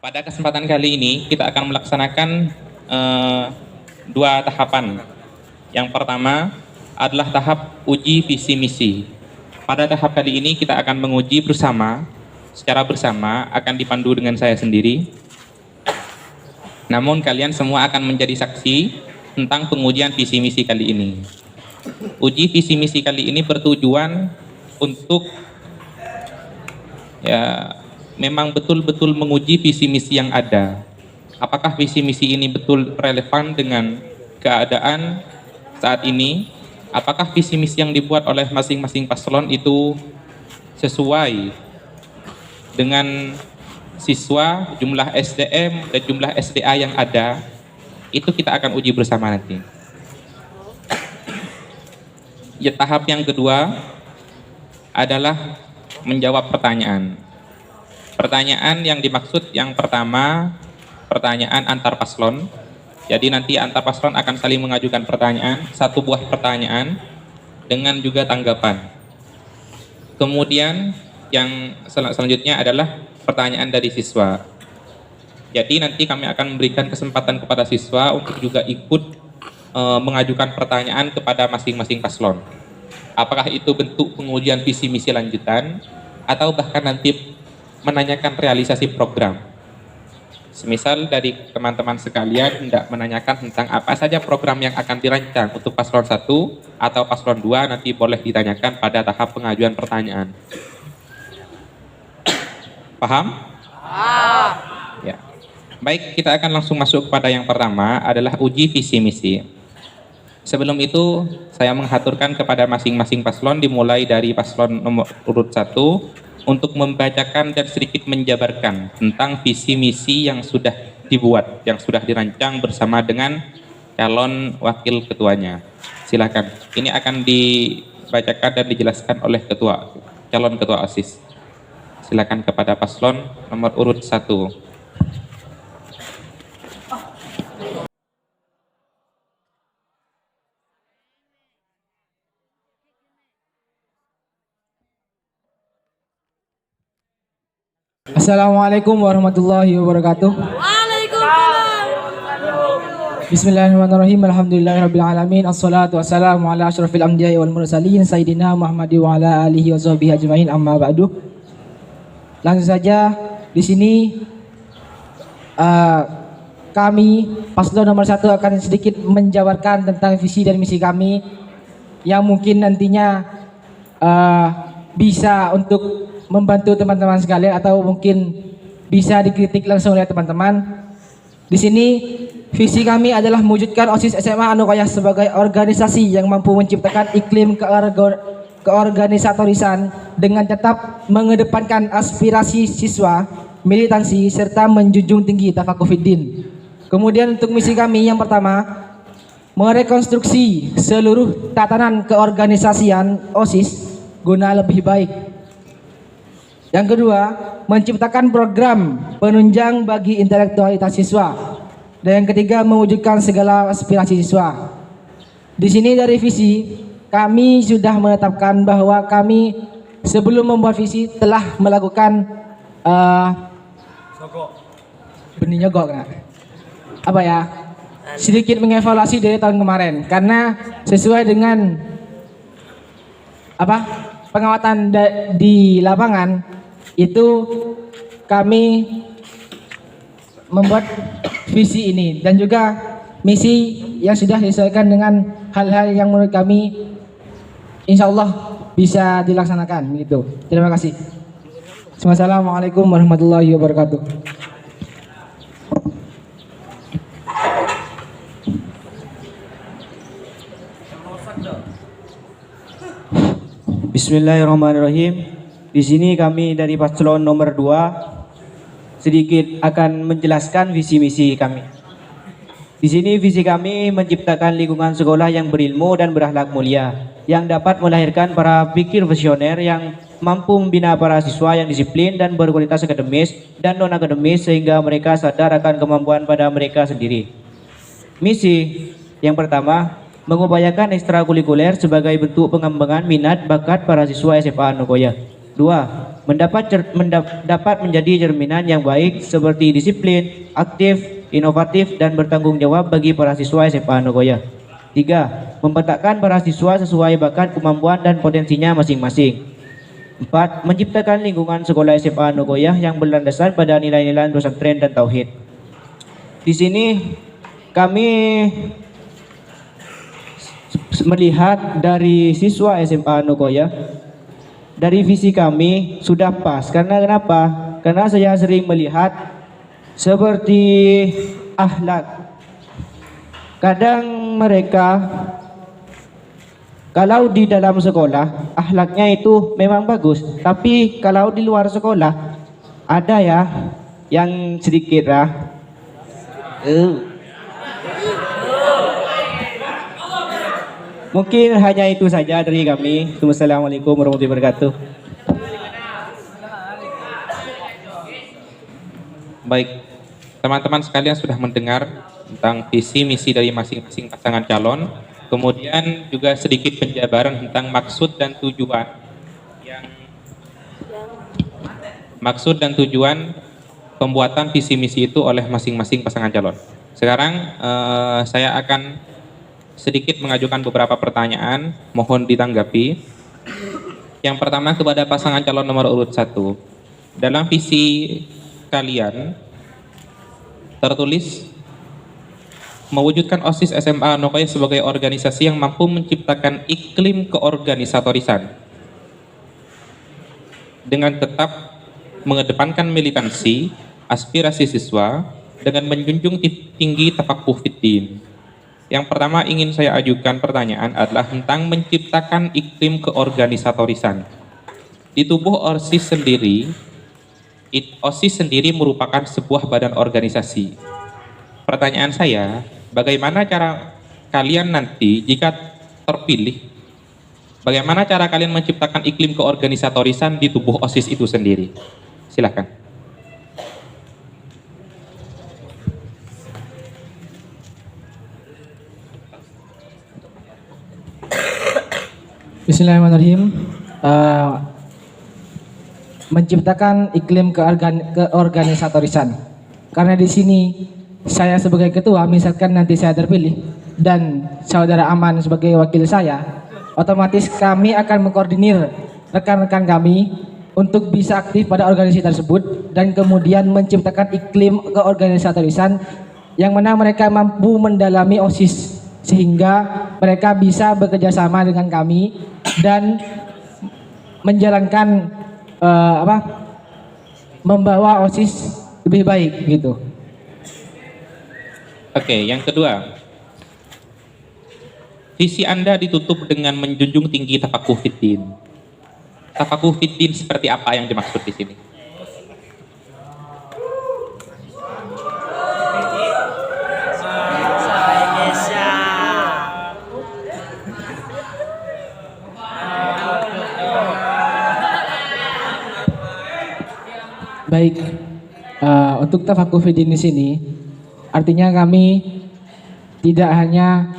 Pada kesempatan kali ini kita akan melaksanakan dua tahapan. Yang pertama adalah tahap uji visi misi. Pada tahap kali ini kita akan menguji secara bersama akan dipandu dengan saya sendiri. Namun kalian semua akan menjadi saksi tentang pengujian visi misi kali ini. Uji visi misi kali ini bertujuan untuk memang betul-betul menguji visi misi yang ada. Apakah visi misi ini betul relevan dengan keadaan saat ini? Apakah visi misi yang dibuat oleh masing-masing paslon itu sesuai dengan siswa, jumlah SDM dan jumlah SDA yang ada? Itu kita akan uji bersama nanti. Tahap yang kedua adalah menjawab pertanyaan. Pertanyaan yang dimaksud yang pertama, pertanyaan antar paslon. Jadi nanti antar paslon akan saling mengajukan pertanyaan, satu buah pertanyaan dengan juga tanggapan. Kemudian yang selanjutnya adalah pertanyaan dari siswa. Jadi nanti kami akan memberikan kesempatan kepada siswa untuk juga ikut mengajukan pertanyaan kepada masing-masing paslon. Apakah itu bentuk pengujian visi misi lanjutan atau bahkan nanti menanyakan realisasi program. Semisal dari teman-teman sekalian hendak menanyakan tentang apa saja program yang akan dirancang untuk paslon 1 atau paslon 2, nanti boleh ditanyakan pada tahap pengajuan pertanyaan. Paham? Ya. Baik, kita akan langsung masuk kepada yang pertama adalah uji visi misi. Sebelum itu, saya menghaturkan kepada masing-masing paslon dimulai dari paslon nomor urut 1 untuk membacakan dan sedikit menjabarkan tentang visi misi yang sudah dibuat, yang sudah dirancang bersama dengan calon wakil ketuanya. Silakan. Ini akan dibacakan dan dijelaskan oleh calon ketua OSIS. Silakan kepada paslon nomor urut 1. Assalamualaikum warahmatullahi wabarakatuh. Waalaikumsalam. Bismillahirrahmanirrahim. Alhamdulillahirabbil alamin. Assalatu wassalamu ala asyrafil anbiya'i wal mursalin sayyidina Muhammadi wa ala alihi wa sahbihi ajmain, amma ba'du. Langsung saja di sini kami paslon nomor 1 akan sedikit menjabarkan tentang visi dan misi kami yang mungkin nantinya bisa untuk membantu teman-teman sekalian atau mungkin bisa dikritik langsung oleh teman-teman. Di sini visi kami adalah mewujudkan OSIS SMA Anukoyah sebagai organisasi yang mampu menciptakan iklim keorganisatorisan dengan tetap mengedepankan aspirasi siswa, militansi serta menjunjung tinggi tafakufiddin. Kemudian untuk misi kami yang pertama, merekonstruksi seluruh tatanan keorganisasian OSIS guna lebih baik. Yang kedua, menciptakan program penunjang bagi intelektualitas siswa. Dan yang ketiga, mewujudkan segala aspirasi siswa. Di sini dari visi, kami sudah menetapkan bahwa kami sebelum membuat visi telah melakukan sedikit mengevaluasi dari tahun kemarin, karena sesuai dengan pengamatan di lapangan itu kami membuat visi ini dan juga misi yang sudah disesuaikan dengan hal-hal yang menurut kami insya Allah bisa dilaksanakan begitu. Terima kasih. Wassalamualaikum warahmatullahi wabarakatuh. Bismillahirrahmanirrahim. Di sini kami dari paslon nomor 2 sedikit akan menjelaskan visi misi kami. Di sini visi kami menciptakan lingkungan sekolah yang berilmu dan berakhlak mulia, yang dapat melahirkan para pikir visioner yang mampu membina para siswa yang disiplin dan berkualitas akademis dan non akademis sehingga mereka sadar akan kemampuan pada mereka sendiri. Misi yang pertama, mengupayakan ekstrakurikuler sebagai bentuk pengembangan minat bakat para siswa SMA Anukoyah. 2. dapat menjadi cerminan yang baik seperti disiplin, aktif, inovatif, dan bertanggung jawab bagi para siswa SMA Nogoya. 3. Mempetakkan para siswa sesuai bakat, kemampuan, dan potensinya masing-masing. 4. Menciptakan lingkungan sekolah SMA Nogoya yang berlandaskan pada nilai-nilai pesantren dan tauhid. Di sini kami melihat dari siswa SMA Nogoya, dari visi kami sudah pas. Karena kenapa? Karena saya sering melihat seperti akhlak. Kadang mereka kalau di dalam sekolah akhlaknya itu memang bagus, tapi kalau di luar sekolah ada ya yang sedikit Mungkin hanya itu saja dari kami. Wassalamualaikum warahmatullahi wabarakatuh. Baik, teman-teman sekalian sudah mendengar tentang visi misi dari masing-masing pasangan calon, kemudian juga sedikit penjabaran tentang maksud dan tujuan pembuatan visi misi itu oleh masing-masing pasangan calon. Sekarang saya akan sedikit mengajukan beberapa pertanyaan, mohon ditanggapi. Yang pertama kepada pasangan calon nomor urut 1. Dalam visi kalian tertulis mewujudkan OSIS SMA Nogoya sebagai organisasi yang mampu menciptakan iklim keorganisatorisan dengan tetap mengedepankan militansi, aspirasi siswa dengan menjunjung tinggi tafakuh fiddin. Yang pertama ingin saya ajukan pertanyaan adalah tentang menciptakan iklim keorganisatorisan. Di tubuh OSIS sendiri merupakan sebuah badan organisasi. Pertanyaan saya, bagaimana cara kalian nanti jika terpilih, bagaimana cara kalian menciptakan iklim keorganisatorisan di tubuh OSIS itu sendiri? Silakan. Bismillahirrahmanirrahim. Menciptakan iklim keorganisatorisan. Karena di sini saya sebagai ketua, misalkan nanti saya terpilih dan saudara Aman sebagai wakil saya, otomatis kami akan mengkoordinir rekan-rekan kami untuk bisa aktif pada organisasi tersebut dan kemudian menciptakan iklim keorganisatorisan yang mana mereka mampu mendalami OSIS sehingga mereka bisa bekerja sama dengan kami dan menjalankan membawa OSIS lebih baik gitu. Oke, yang kedua, visi Anda ditutup dengan menjunjung tinggi tafakuh fiddin. Tafakuh fiddin seperti apa yang dimaksud di sini? Baik, untuk tafakuh fiddin di sini artinya kami tidak hanya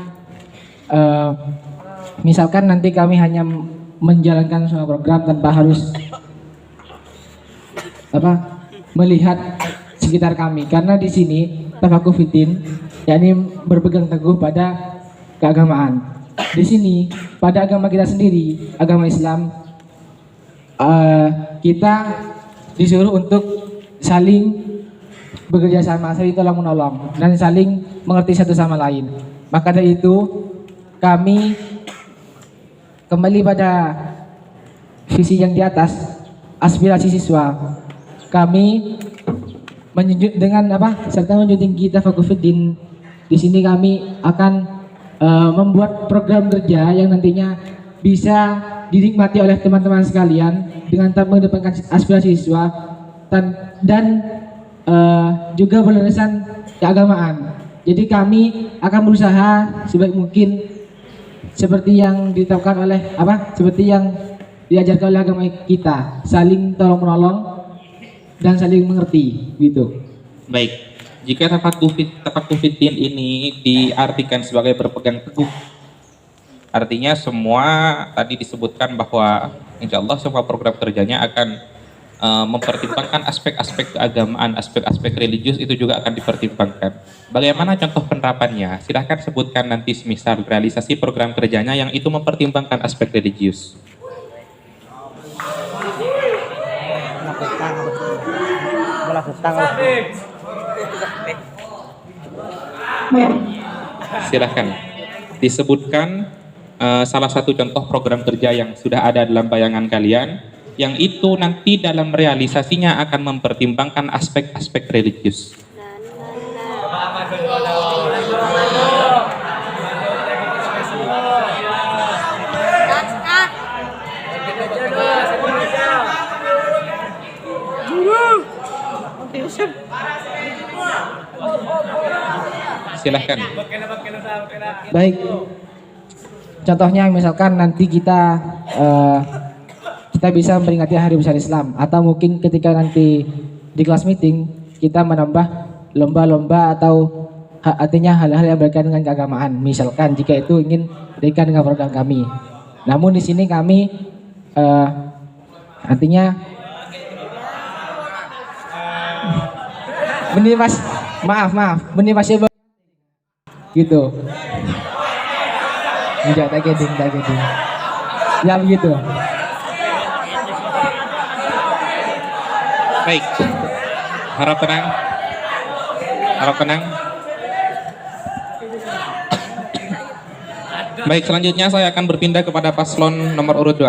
misalkan nanti kami hanya menjalankan semua program tanpa harus melihat sekitar kami, karena di sini tafakuh fiddin yakni berpegang teguh pada keagamaan. Di sini pada agama kita sendiri, agama Islam, kita disuruh untuk saling bekerja sama, saling tolong menolong dan saling mengerti satu sama lain. Maka dari itu kami kembali pada visi yang di atas, aspirasi siswa. Kami menjunjung dengan serta menjunjung tinggi tafakuh fiddin. Di sini kami akan membuat program kerja yang nantinya bisa dinikmati oleh teman-teman sekalian dengan tetap mengedepankan aspirasi siswa dan juga berlandaskan keagamaan. Jadi kami akan berusaha sebaik mungkin seperti yang ditetapkan oleh seperti yang diajarkan oleh agama kita, saling tolong menolong dan saling mengerti gitu. Baik, jika tafakuh fiddin ini diartikan sebagai berpegang teguh, artinya semua tadi disebutkan bahwa insya Allah semua program kerjanya akan mempertimbangkan aspek-aspek keagamaan, aspek-aspek religius itu juga akan dipertimbangkan. Bagaimana contoh penerapannya? Silahkan sebutkan nanti misal realisasi program kerjanya yang itu mempertimbangkan aspek religius. Silahkan disebutkan salah satu contoh program kerja yang sudah ada dalam bayangan kalian yang itu nanti dalam realisasinya akan mempertimbangkan aspek-aspek religius. Silahkan. Baik. Contohnya misalkan nanti kita bisa memperingati Hari Besar Islam, atau mungkin ketika nanti di kelas meeting kita menambah lomba-lomba atau artinya hal-hal yang berkaitan dengan keagamaan. Misalkan jika itu ingin berikan dengan program kami. Namun di sini kami artinya benih mas, maaf, benih masih gitu. Enggak, tak geding. Ya begitu. Baik, harap tenang. Baik, selanjutnya saya akan berpindah kepada paslon nomor urut 2.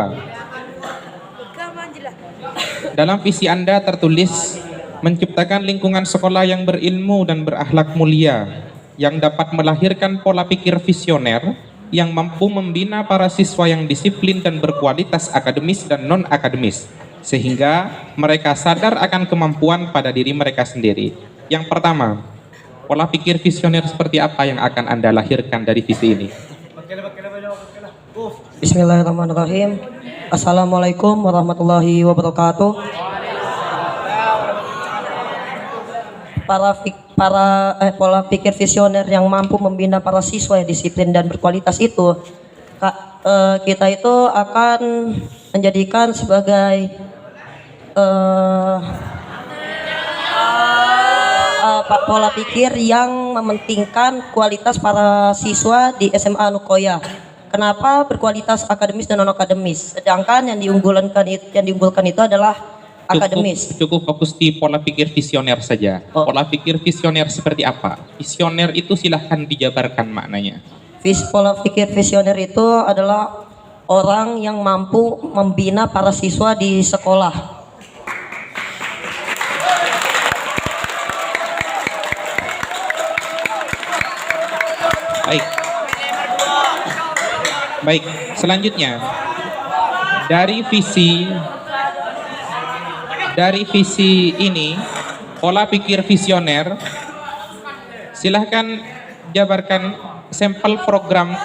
Dalam visi Anda tertulis menciptakan lingkungan sekolah yang berilmu dan berakhlak mulia, yang dapat melahirkan pola pikir visioner, yang mampu membina para siswa yang disiplin dan berkualitas akademis dan non-akademis, sehingga mereka sadar akan kemampuan pada diri mereka sendiri. Yang pertama, pola pikir visioner seperti apa yang akan Anda lahirkan dari visi ini? Bismillahirrahmanirrahim. Assalamualaikum warahmatullahi wabarakatuh. Pola pikir visioner yang mampu membina para siswa yang disiplin dan berkualitas itu, kita itu akan menjadikan sebagai pola pikir yang mementingkan kualitas para siswa di SMA Nukoya. Kenapa berkualitas akademis dan non akademis? Sedangkan yang diunggulkan itu adalah akademis. Cukup fokus di pola pikir visioner saja. Pola pikir visioner seperti apa? Visioner itu silahkan dijabarkan maknanya. Pola pikir visioner itu adalah orang yang mampu membina para siswa di sekolah. Baik, selanjutnya dari visi ini, pola pikir visioner, silahkan jabarkan sampel program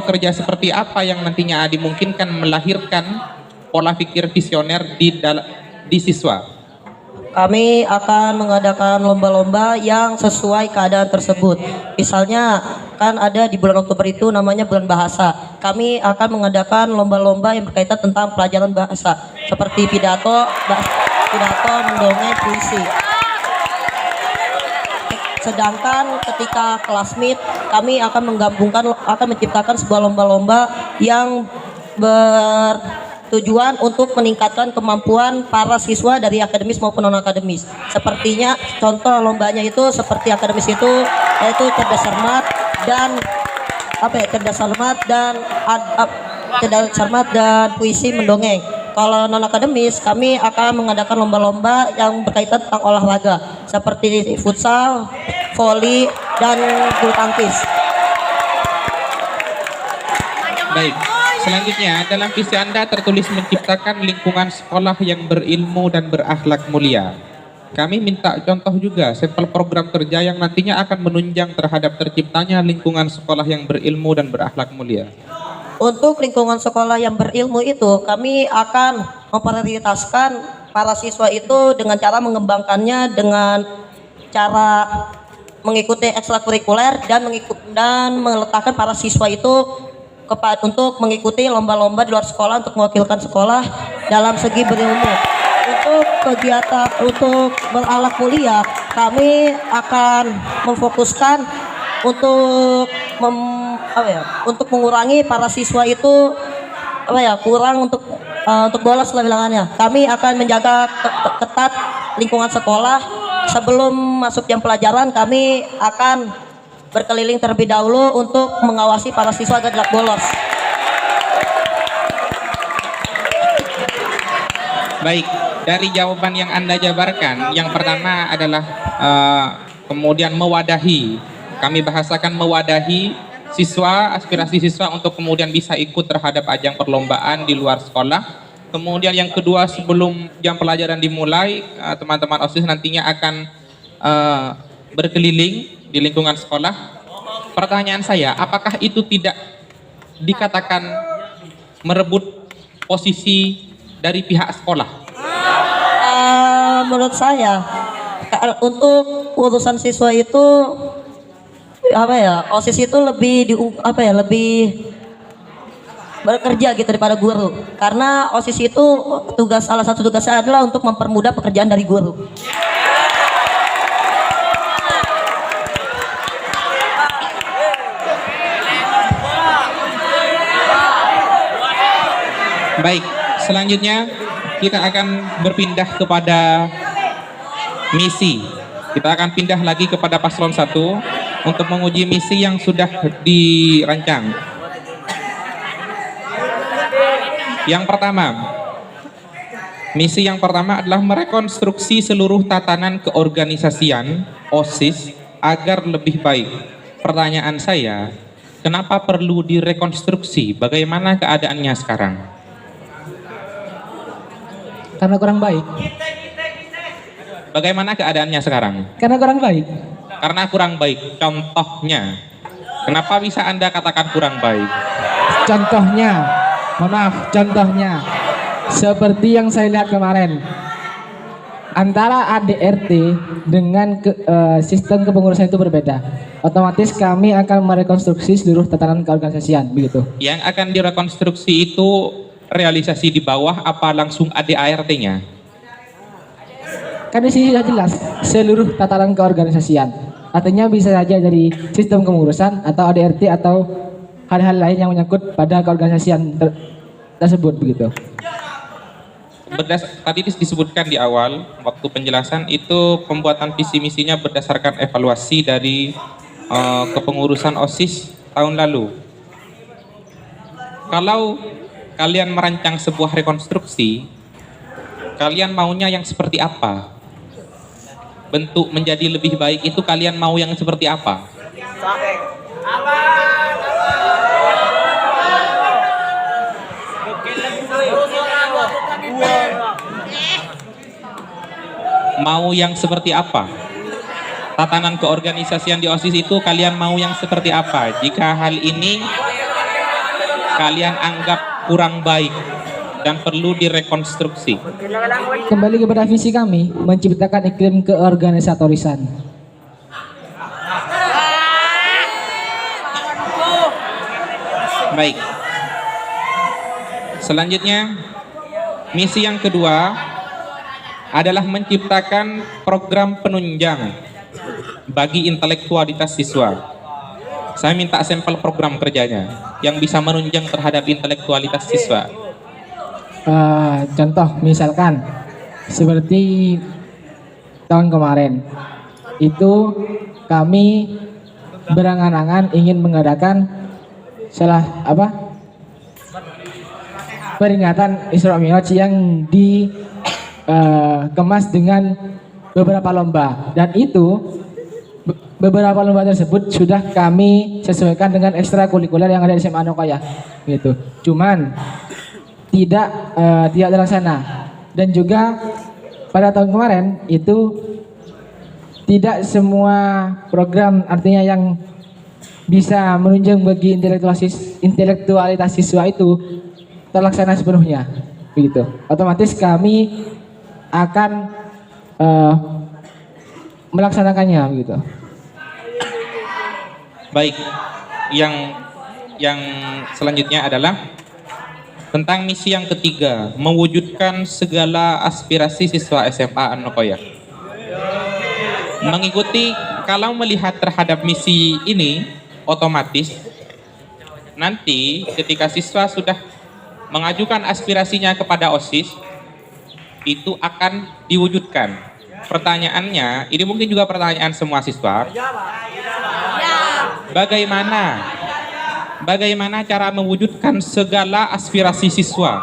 kerja seperti apa yang nantinya dimungkinkan melahirkan pola pikir visioner di siswa. Kami akan mengadakan lomba-lomba yang sesuai keadaan tersebut. Misalnya kan ada di bulan Oktober itu namanya bulan bahasa. Kami akan mengadakan lomba-lomba yang berkaitan tentang pelajaran bahasa seperti pidato, mendongeng, puisi. Sedangkan ketika kelas meet kami akan menciptakan sebuah lomba-lomba yang tujuan untuk meningkatkan kemampuan para siswa dari akademis maupun non akademis. Sepertinya contoh lombanya itu seperti akademis itu yaitu cerdas cermat dan puisi mendongeng. Kalau non akademis kami akan mengadakan lomba-lomba yang berkaitan tentang olahraga seperti futsal, voli dan bulu tangkis. Baik. Selanjutnya, dalam visi Anda tertulis menciptakan lingkungan sekolah yang berilmu dan berakhlak mulia. Kami minta contoh juga sampel program kerja yang nantinya akan menunjang terhadap terciptanya lingkungan sekolah yang berilmu dan berakhlak mulia. Untuk lingkungan sekolah yang berilmu itu, kami akan memprioritaskan para siswa itu dengan cara mengembangkannya dengan cara mengikuti ekstrakurikuler dan meletakkan para siswa itu untuk mengikuti lomba-lomba di luar sekolah untuk mewakilkan sekolah dalam segi berilmu. Untuk kegiatan untuk beralat mulia, kami akan memfokuskan untuk untuk mengurangi para siswa itu kurang untuk bolos lah bilangannya. Kami akan menjaga ketat lingkungan sekolah. Sebelum masuk jam pelajaran, kami akan berkeliling terlebih dahulu untuk mengawasi para siswa agar tidak bolos. Baik, dari jawaban yang Anda jabarkan, yang pertama adalah kemudian mewadahi. Kami bahasakan mewadahi siswa, aspirasi siswa untuk kemudian bisa ikut terhadap ajang perlombaan di luar sekolah. Kemudian yang kedua, sebelum jam pelajaran dimulai, teman-teman OSIS nantinya akan berkeliling di lingkungan sekolah. Pertanyaan saya, apakah itu tidak dikatakan merebut posisi dari pihak sekolah? Menurut saya, untuk urusan siswa itu OSIS itu lebih lebih bekerja gitu daripada guru. Karena OSIS itu salah satu tugasnya adalah untuk mempermudah pekerjaan dari guru. Baik, selanjutnya kita akan berpindah kepada misi. Kita akan pindah lagi kepada paslon 1 untuk menguji misi yang sudah dirancang. Yang pertama, misi yang pertama adalah merekonstruksi seluruh tatanan keorganisasian OSIS agar lebih baik. Pertanyaan saya, kenapa perlu direkonstruksi? Bagaimana keadaannya sekarang? Karena kurang baik. Bagaimana keadaannya sekarang? Karena kurang baik. Karena kurang baik. Contohnya, kenapa bisa Anda katakan kurang baik? Contohnya, mohon maaf, contohnya seperti yang saya lihat kemarin, antara ADRT dengan sistem kepengurusan itu berbeda. Otomatis kami akan merekonstruksi seluruh tatanan keorganisasian, begitu. Yang akan direkonstruksi itu realisasi di bawah apa langsung ADART-nya? Kan di sini sudah jelas seluruh tatanan keorganisasian. Artinya bisa saja dari sistem kepengurusan atau ADRT atau hal-hal lain yang menyangkut pada keorganisasian tersebut, begitu. Tadi disebutkan di awal waktu penjelasan itu pembuatan visi misinya berdasarkan evaluasi dari kepengurusan OSIS tahun lalu. Kalau kalian merancang sebuah rekonstruksi, kalian maunya yang seperti apa? Bentuk menjadi lebih baik itu kalian mau yang seperti apa? Mau yang seperti apa? Tatanan keorganisasian di OSIS itu kalian mau yang seperti apa? Jika hal ini kalian anggap kurang baik dan perlu direkonstruksi. Kembali kepada visi kami, menciptakan iklim keorganisatorisan. Baik. Selanjutnya, misi yang kedua adalah menciptakan program penunjang bagi intelektualitas siswa. Saya minta sampel program kerjanya yang bisa menunjang terhadap intelektualitas siswa. Contoh misalkan seperti tahun kemarin itu kami berangan-angan ingin mengadakan peringatan Isra Mi'raj yang dikemas dengan beberapa lomba, dan itu beberapa lomba tersebut sudah kami sesuaikan dengan ekstrakurikuler yang ada di SMA Nokaya gitu. Cuman tidak terlaksana, dan juga pada tahun kemarin itu tidak semua program artinya yang bisa menunjang bagi intelektualitas siswa itu terlaksana sepenuhnya begitu. Otomatis kami akan melaksanakannya begitu. Baik, yang selanjutnya adalah Tentang misi yang ketiga, mewujudkan segala aspirasi siswa SMA Anokoya. Mengikuti, kalau melihat terhadap misi ini, otomatis nanti ketika siswa sudah mengajukan aspirasinya kepada OSIS, itu akan diwujudkan. Pertanyaannya, ini mungkin juga pertanyaan semua siswa. Bagaimana cara mewujudkan segala aspirasi siswa?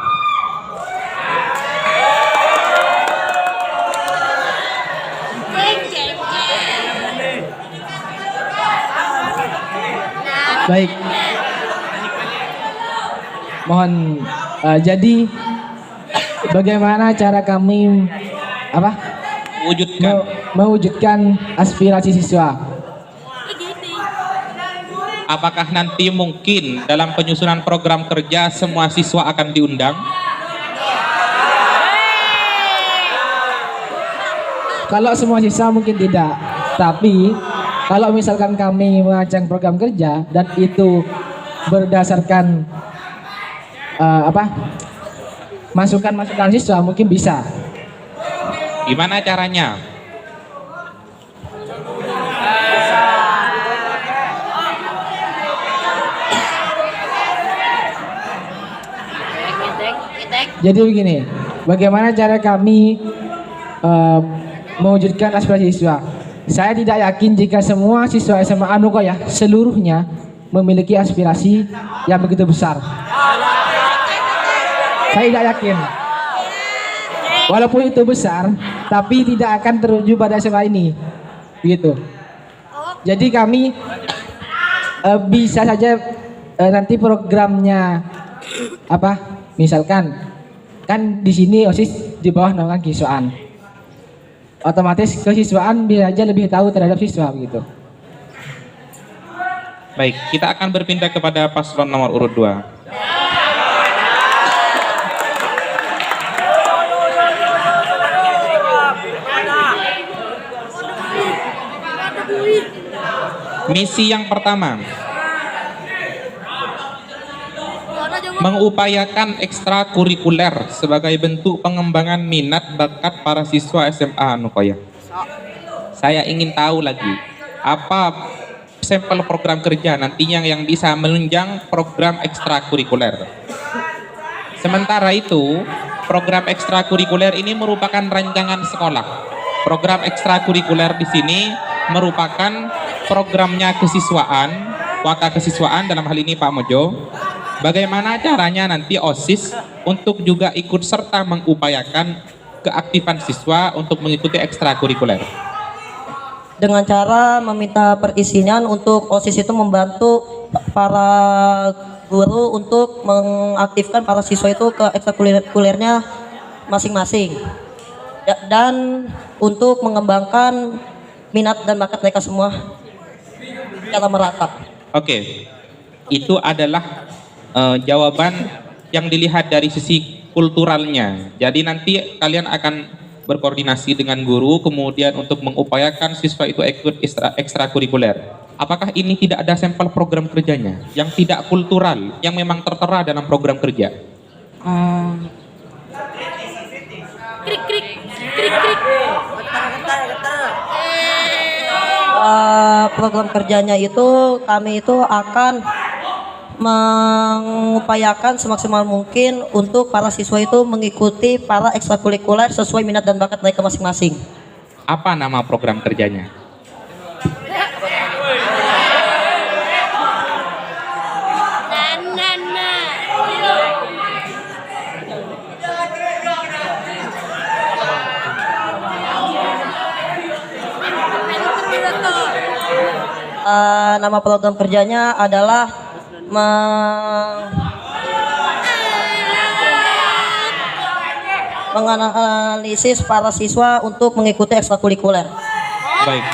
Baik. Mohon jadi bagaimana cara kami Wujudkan. mewujudkan aspirasi siswa? Apakah nanti mungkin dalam penyusunan program kerja semua siswa akan diundang? Kalau semua siswa mungkin tidak, tapi kalau misalkan kami merancang program kerja dan itu berdasarkan masukan-masukan siswa mungkin bisa. Gimana caranya? Jadi begini, bagaimana cara kami mewujudkan aspirasi siswa? Saya tidak yakin jika semua siswa SMA Anokoya seluruhnya memiliki aspirasi yang begitu besar. Saya tidak yakin. Walaupun itu besar, tapi tidak akan terwujud pada SMA ini. Begitu. Jadi kami bisa saja nanti programnya misalkan kan di sini OSIS di bawah naungan kesiswaan. Otomatis kesiswaan bisa aja lebih tahu terhadap siswa begitu. Baik, kita akan berpindah kepada paslon nomor urut 2. Misi yang pertama, mengupayakan ekstrakurikuler sebagai bentuk pengembangan minat bakat para siswa SMA Anokoya. Saya ingin tahu lagi, apa sampel program kerja nantinya yang bisa menunjang program ekstrakurikuler. Sementara itu, program ekstrakurikuler ini merupakan rancangan sekolah. Program ekstrakurikuler di sini merupakan programnya kesiswaan, waka kesiswaan dalam hal ini Pak Mojo. Bagaimana caranya nanti OSIS untuk juga ikut serta mengupayakan keaktifan siswa untuk mengikuti ekstrakurikuler? Dengan cara meminta perizinan untuk OSIS itu membantu para guru untuk mengaktifkan para siswa itu ke ekstrakurikulernya masing-masing. Dan untuk mengembangkan minat dan bakat mereka semua secara merata. Oke, itu adalah jawaban yang dilihat dari sisi kulturalnya. Jadi nanti kalian akan berkoordinasi dengan guru, kemudian untuk mengupayakan siswa itu ikut ekstrakurikuler. Apakah ini tidak ada sampel program kerjanya yang tidak kultural, yang memang tertera dalam program kerja? Krik krik krik krik. Program kerjanya itu kami itu akan mengupayakan semaksimal mungkin untuk para siswa itu mengikuti para ekstrakurikuler sesuai minat dan bakat mereka masing-masing. Apa nama program kerjanya? Nama program kerjanya adalah menganalisis para siswa untuk mengikuti ekstrakurikuler. Baik.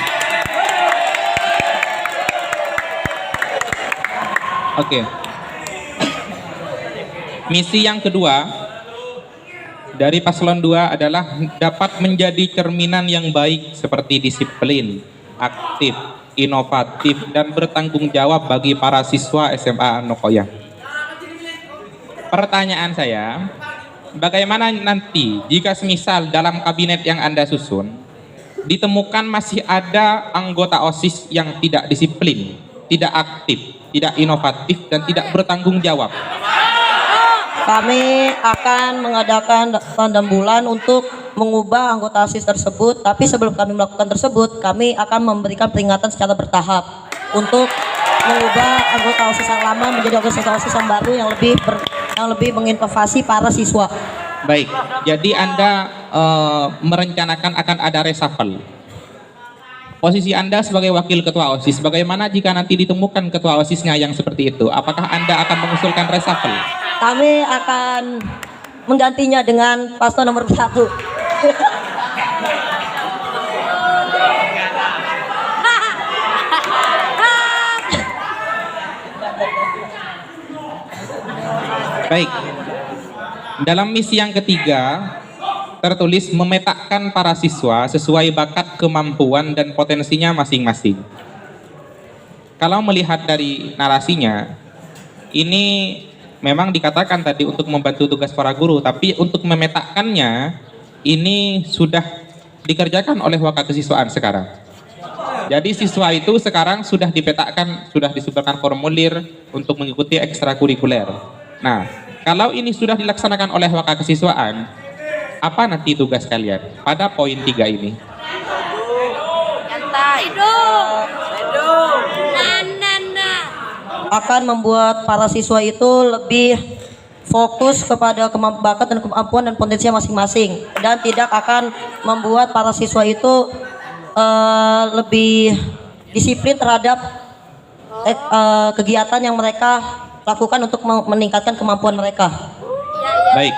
Oke. Misi yang kedua dari paslon 2 adalah dapat menjadi cerminan yang baik seperti disiplin, aktif, inovatif, dan bertanggung jawab bagi para siswa SMA Anokoya. pertanyaan saya, bagaimana nanti jika semisal dalam kabinet yang Anda susun ditemukan masih ada anggota OSIS yang tidak disiplin, tidak aktif, tidak inovatif, dan tidak bertanggung jawab? Kami akan mengadakan tandem bulan untuk mengubah anggota OSIS tersebut, tapi sebelum kami melakukan tersebut, kami akan memberikan peringatan secara bertahap untuk mengubah anggota OSIS yang lama menjadi anggota OSIS yang baru yang lebih menginovasi para siswa. Baik, jadi Anda merencanakan akan ada reshuffle. Posisi Anda sebagai wakil ketua OSIS, bagaimana jika nanti ditemukan ketua OSISnya yang seperti itu? Apakah Anda akan mengusulkan reshuffle? Kami akan menggantinya dengan paslon nomor 1. Baik. Dalam misi yang ketiga tertulis memetakan para siswa sesuai bakat, kemampuan, dan potensinya masing-masing. Kalau melihat dari narasinya, ini memang dikatakan tadi untuk membantu tugas para guru, tapi untuk memetakannya ini sudah dikerjakan oleh wakil kesiswaan sekarang. Jadi siswa itu sekarang sudah dipetakan, sudah disuburkan formulir untuk mengikuti ekstrakurikuler. Nah, kalau ini sudah dilaksanakan oleh wakil kesiswaan, apa nanti tugas kalian pada poin 3 ini? Akan membuat para siswa itu lebih fokus kepada bakat dan kemampuan dan potensinya masing-masing, dan tidak akan membuat para siswa itu lebih disiplin terhadap kegiatan yang mereka lakukan untuk meningkatkan kemampuan mereka. Baik.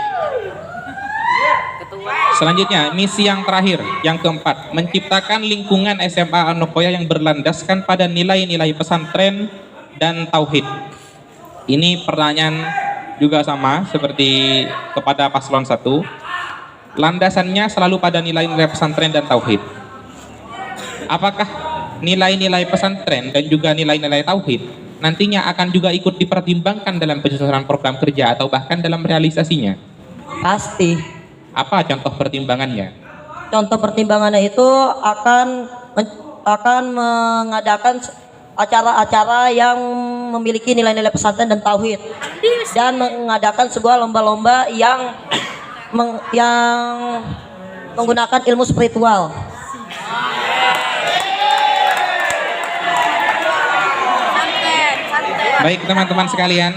Selanjutnya, misi yang terakhir, yang keempat, menciptakan lingkungan SMA Anokoya yang berlandaskan pada nilai-nilai pesantren dan tauhid. Ini pertanyaan juga sama seperti kepada paslon 1. Landasannya selalu pada nilai-nilai pesantren dan tauhid. Apakah nilai-nilai pesantren dan juga nilai-nilai tauhid nantinya akan juga ikut dipertimbangkan dalam penyusunan program kerja atau bahkan dalam realisasinya? Pasti. Apa contoh pertimbangannya? Contoh pertimbangannya itu akan mengadakan acara-acara yang memiliki nilai-nilai pesantren dan tauhid, dan mengadakan sebuah lomba-lomba yang menggunakan ilmu spiritual. Baik teman-teman sekalian,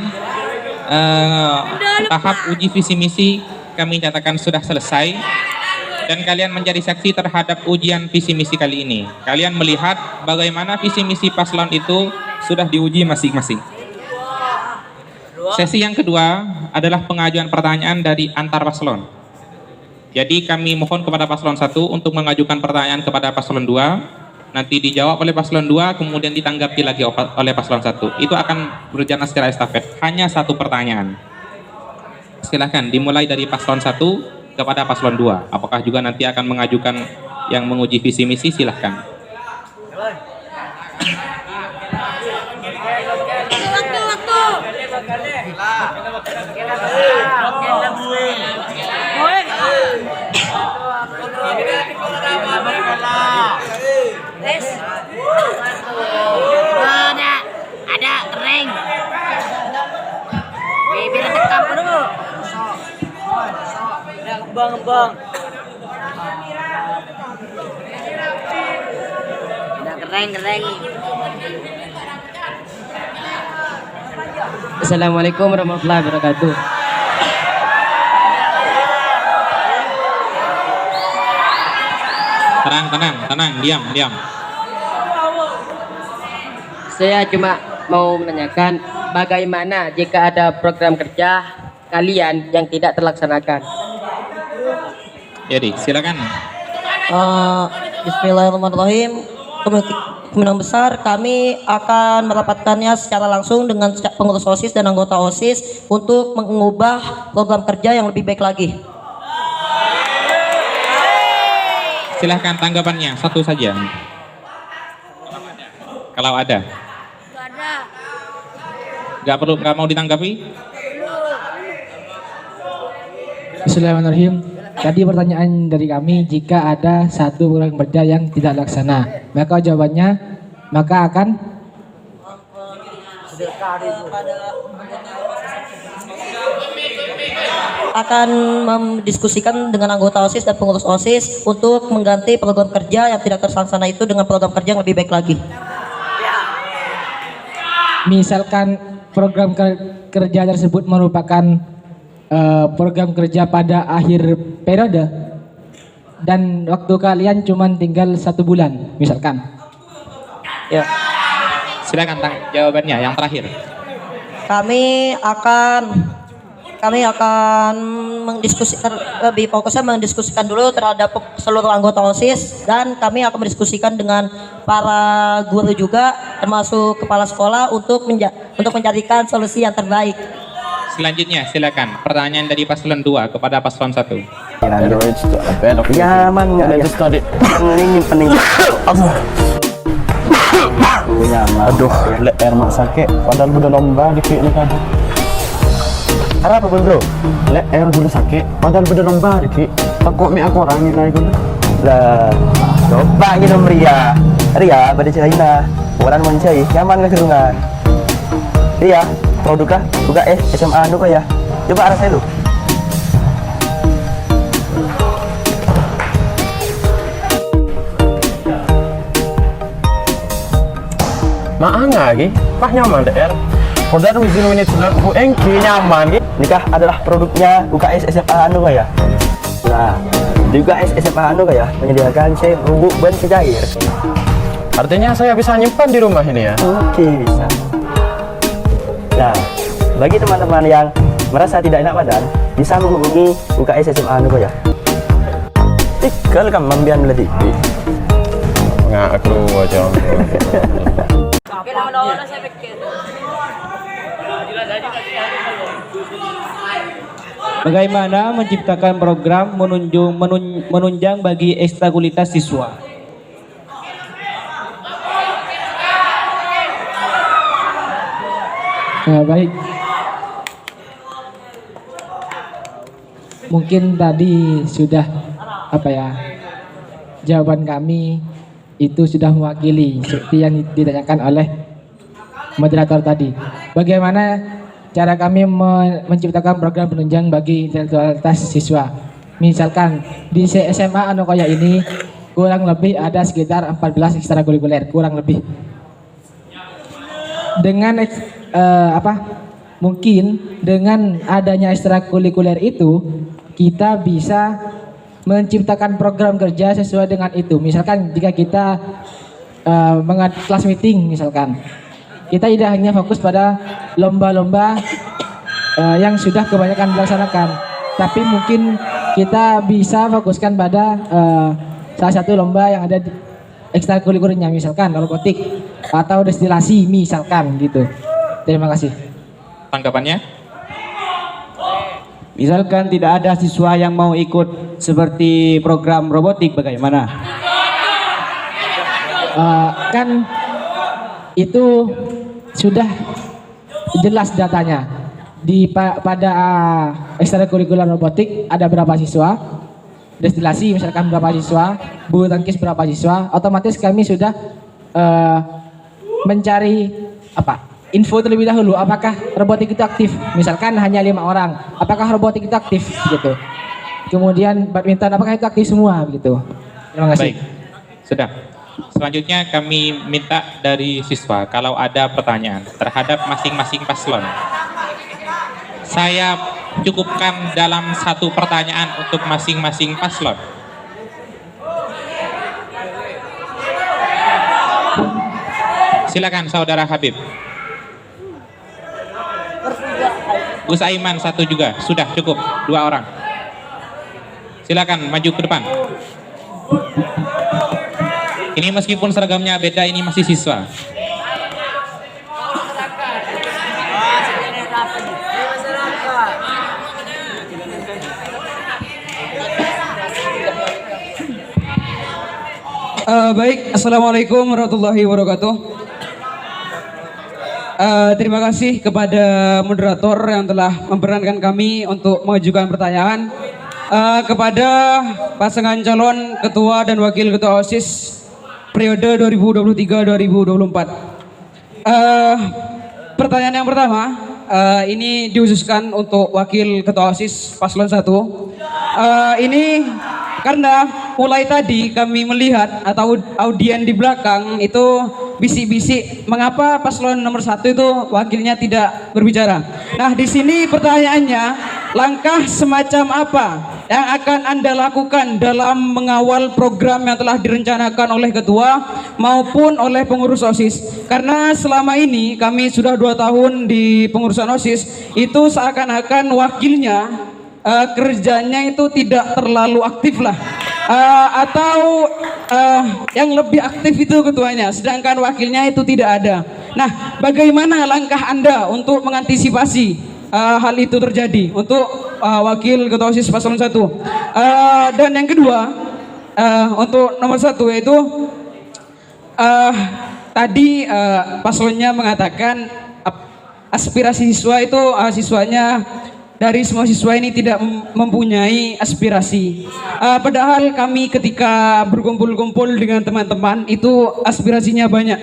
tahap uji visi misi kami nyatakan sudah selesai, dan kalian menjadi saksi terhadap ujian visi misi kali ini. Kalian melihat bagaimana visi misi paslon itu sudah diuji masing-masing. Sesi yang kedua adalah pengajuan pertanyaan dari antar paslon. Jadi kami mohon kepada paslon 1 untuk mengajukan pertanyaan kepada paslon 2, nanti dijawab oleh paslon 2, kemudian ditanggapi lagi oleh paslon 1. Itu akan berjalan secara estafet, hanya 1 pertanyaan. Silahkan dimulai dari paslon 1 kepada paslon 2. Apakah juga nanti akan mengajukan yang menguji visi misi? Silahkan. Ada kering. Bibir tekam dulu. Bang. Udah kering. Assalamualaikum warahmatullahi wabarakatuh. Tenang, diam. Saya cuma mau menanyakan bagaimana jika ada program kerja kalian yang tidak terlaksanakan. Jadi, silakan. Bismillahirrahmanirrahim. Kemungkinan besar kami akan merapatkannya secara langsung dengan pengurus OSIS dan anggota OSIS untuk mengubah program kerja yang lebih baik lagi. Silahkan tanggapannya, satu saja. Kalau ada. Gak ada. Nggak mau ditanggapi? Bismillahirrahmanirrahim. Tadi pertanyaan dari kami, jika ada satu program kerja yang tidak laksana, maka jawabannya akan mendiskusikan dengan anggota OSIS dan pengurus OSIS untuk mengganti program kerja yang tidak terlaksana itu dengan program kerja yang lebih baik lagi. misalkan program kerja tersebut merupakan program kerja pada akhir periode dan waktu kalian cuma tinggal 1 bulan misalkan. Ya. Silakan jawabannya yang terakhir. Kami akan mendiskusikan, lebih fokusnya mendiskusikan dulu terhadap seluruh anggota OSIS, dan kami akan mendiskusikan dengan para guru juga termasuk kepala sekolah untuk mencarikan solusi yang terbaik. Selanjutnya silakan pertanyaan dari paslon 2 kepada paslon 1. Nyaman nggak ya? Pening. Aduh, leher mak sakit. Padahal udah lomba di piknik tadi. Apa bro? Leher udah sakit. Padahal udah lomba di pik. Takut mi aku orangin lagi dulu. Lah, coba gitu Ria, pada China. Orang mencari nyaman nggak kerungan. Ria, mau duka SMA duka ya. Coba rasain lu. Maang lagi, pak nyaman deh. Kodar wizin menit sudah bu engki nyaman gitu. Nikah adalah produknya UKS SMA anu ya. Nah, di UKS SMA anu ya menyediakan bubuk ban cair. Artinya saya bisa nyimpan di rumah ini ya? Oke, bisa. Nah, bagi teman-teman yang merasa tidak enak badan, bisa menghubungi UKS SMA anu ya. Tinggal kan membian meledih. Nggak aku aja. Bagaimana menciptakan program menunjang bagi ekstrakurikuler siswa? Baik. Mungkin tadi sudah jawaban kami itu sudah mewakili seperti yang ditanyakan oleh moderator tadi. Bagaimana cara kami menciptakan program penunjang bagi intelektualitas siswa? Misalkan di SMA Anokoya ini kurang lebih ada sekitar 14 ekstrakurikuler, kurang lebih. Dengan mungkin dengan adanya ekstrakurikuler itu kita bisa menciptakan program kerja sesuai dengan itu. Misalkan jika kita kelas meeting misalkan, kita tidak hanya fokus pada lomba-lomba yang sudah kebanyakan dilaksanakan, tapi mungkin kita bisa fokuskan pada salah satu lomba yang ada di ekstrakurikulernya, misalkan robotik atau destilasi misalkan gitu. Terima kasih. Tanggapannya? Misalkan tidak ada siswa yang mau ikut seperti program robotik, bagaimana? Kan itu sudah jelas datanya. Pada ekstrakurikuler robotik ada berapa siswa, destilasi misalkan berapa siswa, bulu tangkis berapa siswa, otomatis kami sudah mencari info terlebih dahulu, apakah robotik itu aktif. Misalkan hanya 5 orang, apakah robotik itu aktif gitu. Kemudian badminton, apakah itu aktif semua gitu. Terima kasih. Baik, sudah. Selanjutnya kami minta dari siswa kalau ada pertanyaan terhadap masing-masing paslon. Saya cukupkan dalam 1 pertanyaan untuk masing-masing paslon. Silakan saudara Habib. Gus Aiman 1 juga, sudah cukup 2 orang. Silakan maju ke depan. Ini meskipun seragamnya beda, ini masih siswa. Baik, Assalamualaikum warahmatullahi wabarakatuh. Terima kasih kepada moderator yang telah memperankan kami untuk mengajukan pertanyaan. kepada pasangan calon ketua dan wakil ketua OSIS periode 2023-2024. Pertanyaan yang pertama, ini dihususkan untuk wakil ketua OSIS paslon 1. Ini karena mulai tadi kami melihat atau audien di belakang itu bisik-bisik mengapa paslon nomor 1 itu wakilnya tidak berbicara. Nah, di sini pertanyaannya, langkah semacam apa yang akan Anda lakukan dalam mengawal program yang telah direncanakan oleh ketua maupun oleh pengurus OSIS? Karena selama ini kami sudah 2 tahun di pengurusan OSIS, itu seakan-akan wakilnya kerjanya itu tidak terlalu aktif lah, atau yang lebih aktif itu ketuanya, sedangkan wakilnya itu tidak ada. Nah, bagaimana langkah Anda untuk mengantisipasi hal itu terjadi untuk wakil ketua OSIS paslon 1? Dan yang kedua, untuk nomor 1 yaitu tadi paslonnya mengatakan aspirasi siswa itu siswanya dari semua siswa ini tidak mempunyai aspirasi. Padahal kami ketika berkumpul-kumpul dengan teman-teman itu aspirasinya banyak.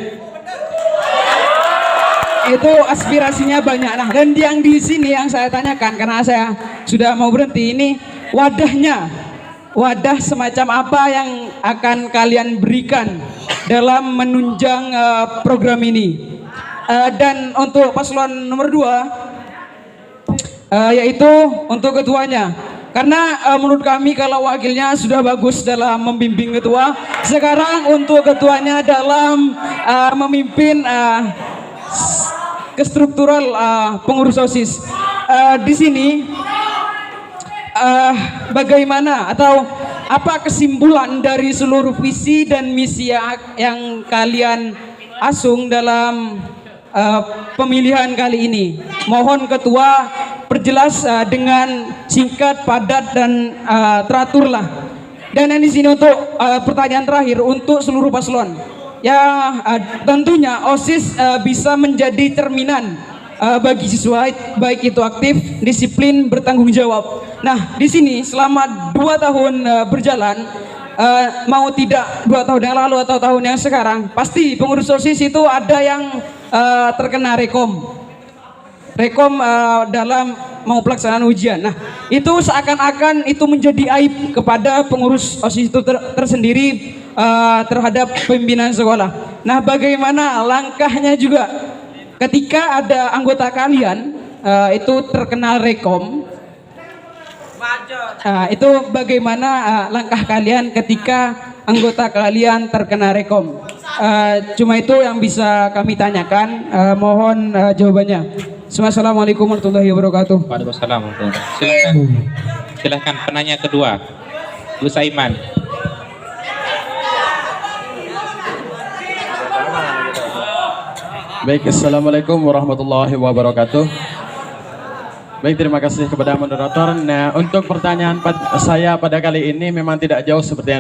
Itu aspirasinya banyak. Nah, dan yang di sini yang saya tanyakan karena saya sudah mau berhenti, ini wadahnya, wadah semacam apa yang akan kalian berikan dalam menunjang program ini. Dan untuk paslon nomor 2 yaitu untuk ketuanya, karena menurut kami kalau wakilnya sudah bagus dalam membimbing ketua, sekarang untuk ketuanya dalam memimpin kestruktural pengurus OSIS. Di sini bagaimana atau apa kesimpulan dari seluruh visi dan misi yang kalian asung dalam pemilihan kali ini? Mohon ketua perjelas dengan singkat, padat, dan teratur lah. Dan yang di sini untuk pertanyaan terakhir untuk seluruh paslon, ya tentunya OSIS bisa menjadi cerminan bagi siswa, baik itu aktif, disiplin, bertanggung jawab. Nah, di sini selama 2 tahun berjalan, mau tidak 2 tahun yang lalu atau tahun yang sekarang, pasti pengurus OSIS itu ada yang terkena rekom dalam mau pelaksanaan ujian. Nah, itu seakan-akan itu menjadi aib kepada pengurus OSIS itu tersendiri terhadap pimpinan sekolah. Nah, bagaimana langkahnya juga ketika ada anggota kalian itu terkena rekom? Itu bagaimana langkah kalian ketika anggota kalian terkena rekom? Cuma itu yang bisa kami tanyakan. Mohon jawabannya. Assalamualaikum warahmatullahi wabarakatuh. Waalaikumsalam warahmatullahi wabarakatuh. Silakan penanya kedua, Bu Saiman. Baik, Assalamualaikum warahmatullahi wabarakatuh. Baik, terima kasih kepada moderator. Nah, untuk pertanyaan saya pada kali ini memang tidak jauh seperti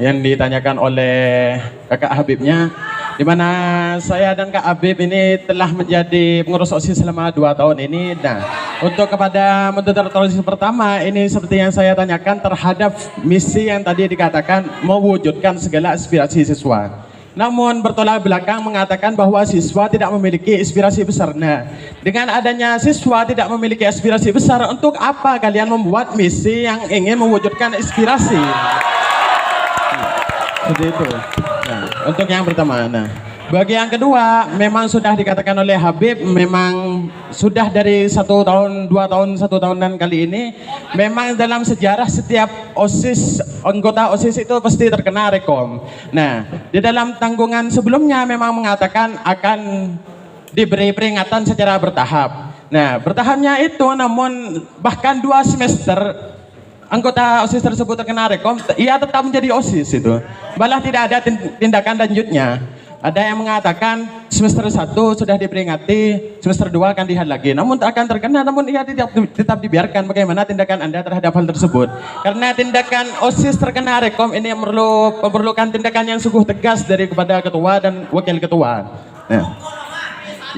yang ditanyakan oleh Kakak Habibnya, di mana saya dan Kak Habib ini telah menjadi pengurus OSIS selama 2 tahun ini. Nah, untuk kepada moderator OSIS pertama, ini seperti yang saya tanyakan terhadap misi yang tadi dikatakan mewujudkan segala aspirasi siswa. Namun bertolak belakang mengatakan bahwa siswa tidak memiliki aspirasi besar. Nah, dengan adanya siswa tidak memiliki aspirasi besar, untuk apa kalian membuat misi yang ingin mewujudkan aspirasi? Seperti itu. Nah, untuk yang pertama. Nah, bagi yang kedua, memang sudah dikatakan oleh Habib, memang sudah dari 1 tahun, 2 tahun, 1 tahunan kali ini, memang dalam sejarah setiap OSIS, anggota OSIS itu pasti terkena rekom. Nah, di dalam tanggungan sebelumnya memang mengatakan akan diberi peringatan secara bertahap. Nah, bertahapnya itu namun bahkan 2 semester anggota OSIS tersebut terkena rekom, ia tetap menjadi OSIS itu. Malah tidak ada tindakan lanjutnya. Ada yang mengatakan semester 1 sudah diperingati, semester 2 akan dilihat lagi. Namun tak akan terkena, namun ia tetap dibiarkan. Bagaimana tindakan Anda terhadap hal tersebut? Karena tindakan OSIS terkena rekom ini memerlukan tindakan yang sungguh tegas dari kepada ketua dan wakil ketua. Nah,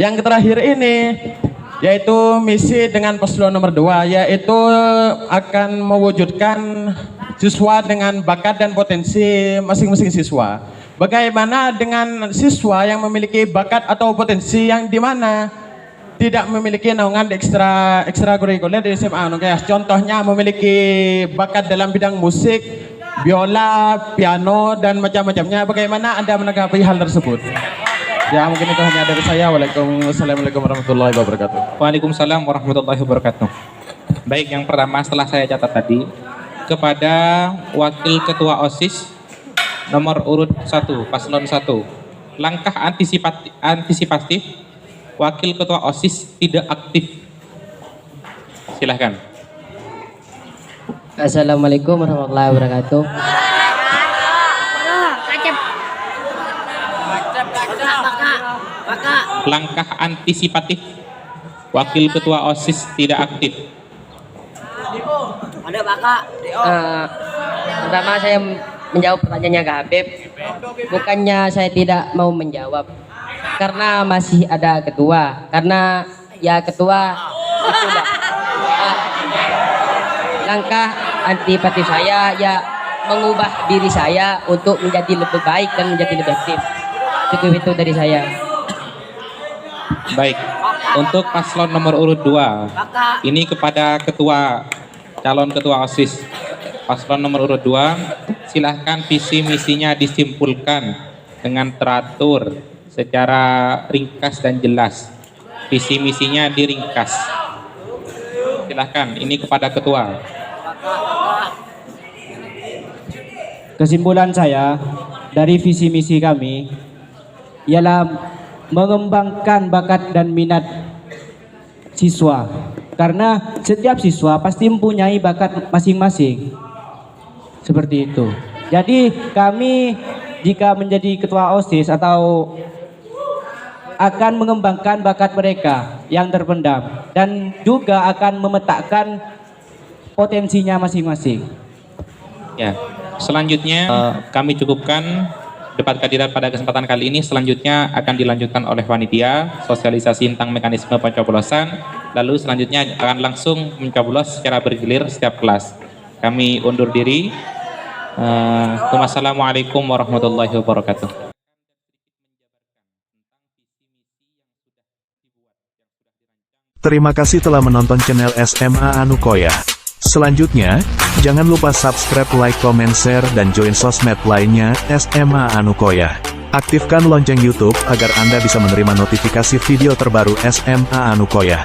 yang terakhir ini, yaitu misi dengan paslon nomor 2, yaitu akan mewujudkan siswa dengan bakat dan potensi masing-masing siswa. Bagaimana dengan siswa yang memiliki bakat atau potensi yang di mana tidak memiliki naungan ekstrakurikuler di SMA Anukayas. Contohnya memiliki bakat dalam bidang musik, biola, piano, dan macam-macamnya. Bagaimana Anda menanggapi hal tersebut? Ya, mungkin itu hanya dari saya. Waalaikumsalam warahmatullahi wabarakatuh. Waalaikumsalam warahmatullahi wabarakatuh. Baik, yang pertama setelah saya catat tadi, kepada Wakil Ketua OSIS nomor urut 1, paslon 1. Langkah antisipatif Wakil Ketua OSIS tidak aktif. Silahkan. Assalamualaikum warahmatullahi wabarakatuh. Langkah antisipatif Wakil Ketua OSIS tidak aktif. Ada Bapak. Pertama saya menjawab pertanyaannya Kak Habib. Bukannya saya tidak mau menjawab, karena masih ada ketua. Karena ya ketua itulah langkah antisipatif saya ya mengubah diri saya untuk menjadi lebih baik dan menjadi lebih aktif. Cukup itu dari saya. Baik, untuk paslon nomor urut 2, ini kepada calon ketua OSIS. Paslon nomor urut 2, silahkan visi misinya disimpulkan dengan teratur secara ringkas dan jelas. Visi misinya diringkas. Silahkan, ini kepada ketua. Kesimpulan saya dari visi misi kami ialah mengembangkan bakat dan minat siswa, karena setiap siswa pasti mempunyai bakat masing-masing. Seperti itu. Jadi kami jika menjadi ketua OSIS atau akan mengembangkan bakat mereka yang terpendam dan juga akan memetakkan potensinya masing-masing. Ya, selanjutnya kami cukupkan debat kandidat pada kesempatan kali ini. Selanjutnya akan dilanjutkan oleh panitia sosialisasi tentang mekanisme pencoblosan. Lalu selanjutnya akan langsung mencoblos secara bergilir setiap kelas. Kami undur diri. Wassalamualaikum warahmatullahi wabarakatuh. Terima kasih telah menonton channel SMA Anukoya. Selanjutnya, jangan lupa subscribe, like, comment, share, dan join sosmed lainnya SMA Anukoya. Aktifkan lonceng YouTube agar Anda bisa menerima notifikasi video terbaru SMA Anukoya.